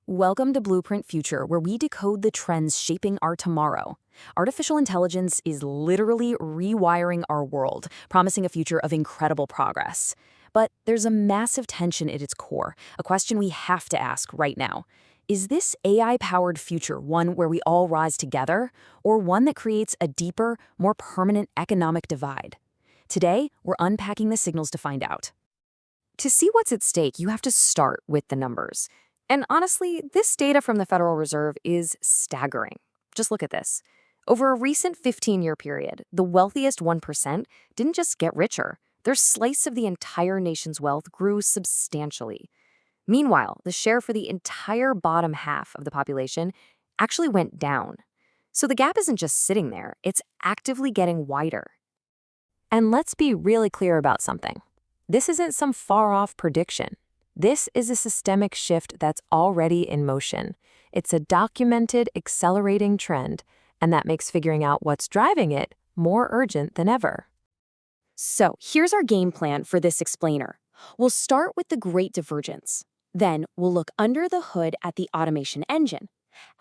Welcome to Blueprint Future, where we decode the trends shaping our tomorrow. Artificial intelligence is literally rewiring our world, promising a future of incredible progress. But there's a massive tension at its core, a question we have to ask right now. Is this AI-powered future one where we all rise together, or one that creates a deeper, more permanent economic divide? Today, we're unpacking the signals to find out. To see what's at stake, you have to start with the numbers. And honestly, this data from the Federal Reserve is staggering. Just look at this. Over a recent 15-year period, the wealthiest 1% didn't just get richer. Their slice of the entire nation's wealth grew substantially. Meanwhile, the share for the entire bottom half of the population actually went down. So the gap isn't just sitting there, it's actively getting wider. And let's be really clear about something. This isn't some far-off prediction. This is a systemic shift that's already in motion. It's a documented, accelerating trend, and that makes figuring out what's driving it more urgent than ever. So here's our game plan for this explainer. We'll start with the Great Divergence. Then we'll look under the hood at the automation engine.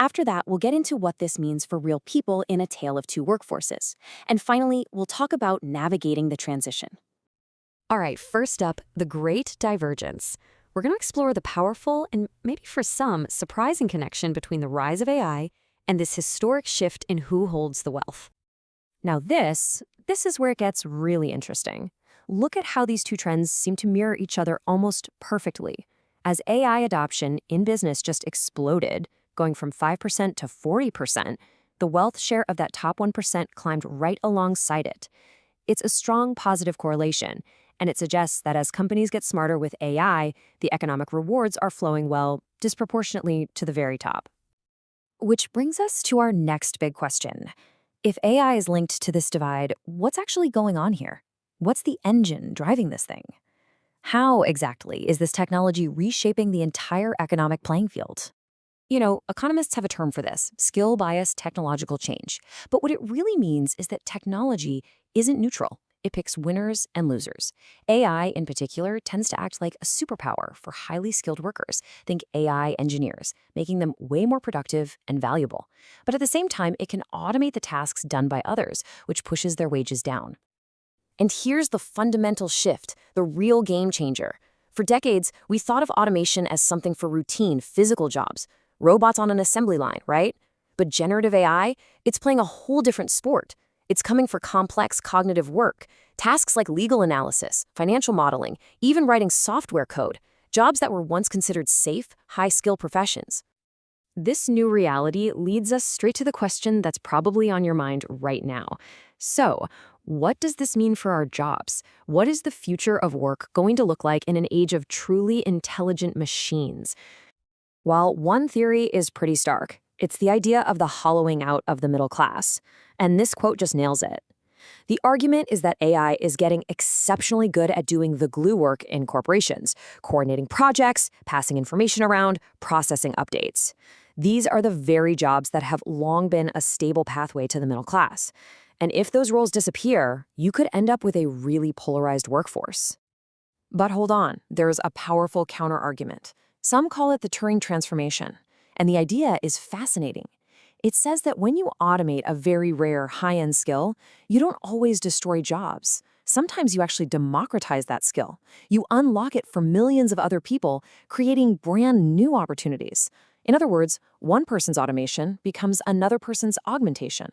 After that, we'll get into what this means for real people in a tale of two workforces. And finally, we'll talk about navigating the transition. All right, first up, the Great Divergence. We're going to explore the powerful and maybe for some surprising connection between the rise of AI and this historic shift in who holds the wealth. Now this is where it gets really interesting. Look at how these two trends seem to mirror each other almost perfectly. As AI adoption in business just exploded, going from 5% to 40%, the wealth share of that top 1% climbed right alongside it. It's a strong positive correlation. And it suggests that as companies get smarter with AI, the economic rewards are flowing, well, disproportionately to the very top. Which brings us to our next big question. If AI is linked to this divide, what's actually going on here? What's the engine driving this thing? How exactly is this technology reshaping the entire economic playing field? You know, economists have a term for this, skill-biased technological change. But what it really means is that technology isn't neutral. It picks winners and losers. AI, in particular, tends to act like a superpower for highly skilled workers. Think AI engineers, making them way more productive and valuable. But at the same time, it can automate the tasks done by others, which pushes their wages down. And here's the fundamental shift, the real game changer. For decades, we thought of automation as something for routine, physical jobs. Robots on an assembly line, right? But generative AI, it's playing a whole different sport. It's coming for complex cognitive work, tasks like legal analysis, financial modeling, even writing software code, jobs that were once considered safe, high-skill professions. This new reality leads us straight to the question that's probably on your mind right now. So, what does this mean for our jobs? What is the future of work going to look like in an age of truly intelligent machines? While one theory is pretty stark, it's the idea of the hollowing out of the middle class. And this quote just nails it. The argument is that AI is getting exceptionally good at doing the glue work in corporations, coordinating projects, passing information around, processing updates. These are the very jobs that have long been a stable pathway to the middle class. And if those roles disappear, you could end up with a really polarized workforce. But hold on, there's a powerful counterargument. Some call it the Turing transformation. And the idea is fascinating. It says that when you automate a very rare high-end skill, you don't always destroy jobs. Sometimes you actually democratize that skill. You unlock it for millions of other people, creating brand new opportunities. In other words, one person's automation becomes another person's augmentation.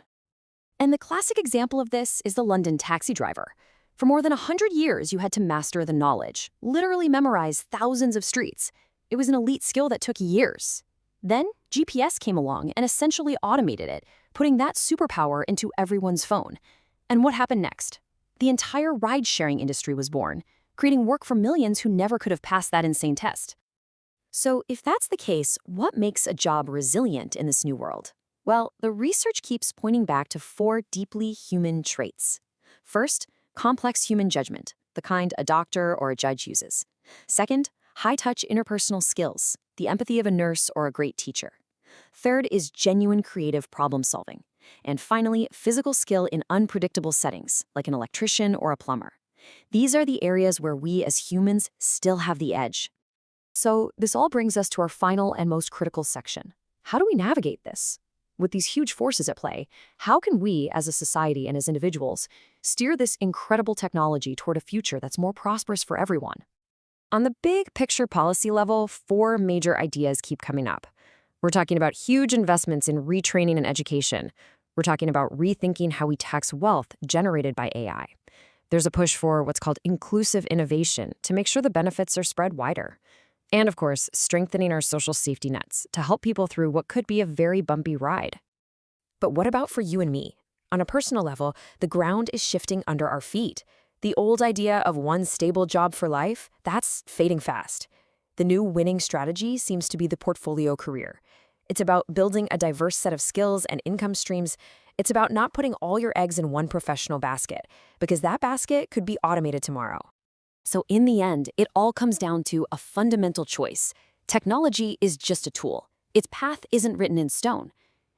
And the classic example of this is the London taxi driver. For more than 100 years, you had to master the knowledge, literally memorize thousands of streets. It was an elite skill that took years. Then, GPS came along and essentially automated it, putting that superpower into everyone's phone. And what happened next? The entire ride-sharing industry was born, creating work for millions who never could have passed that insane test. So if that's the case, what makes a job resilient in this new world? Well, the research keeps pointing back to 4 deeply human traits. First, complex human judgment, the kind a doctor or a judge uses. Second, high-touch interpersonal skills, the empathy of a nurse or a great teacher. Third is genuine creative problem-solving. And finally, physical skill in unpredictable settings, like an electrician or a plumber. These are the areas where we as humans still have the edge. So this all brings us to our final and most critical section. How do we navigate this? With these huge forces at play, how can we, as a society and as individuals, steer this incredible technology toward a future that's more prosperous for everyone? On the big picture policy level, four major ideas keep coming up. We're talking about huge investments in retraining and education. We're talking about rethinking how we tax wealth generated by AI. There's a push for what's called inclusive innovation to make sure the benefits are spread wider. And of course, strengthening our social safety nets to help people through what could be a very bumpy ride. But what about for you and me? On a personal level, the ground is shifting under our feet. The old idea of one stable job for life, that's fading fast. The new winning strategy seems to be the portfolio career. It's about building a diverse set of skills and income streams. It's about not putting all your eggs in one professional basket, because that basket could be automated tomorrow. So in the end, it all comes down to a fundamental choice. Technology is just a tool. Its path isn't written in stone.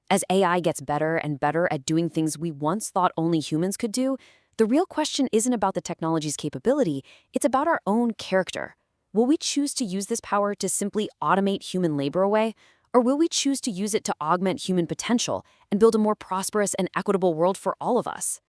As AI gets better and better at doing things we once thought only humans could do, the real question isn't about the technology's capability, it's about our own character. Will we choose to use this power to simply automate human labor away, or will we choose to use it to augment human potential and build a more prosperous and equitable world for all of us?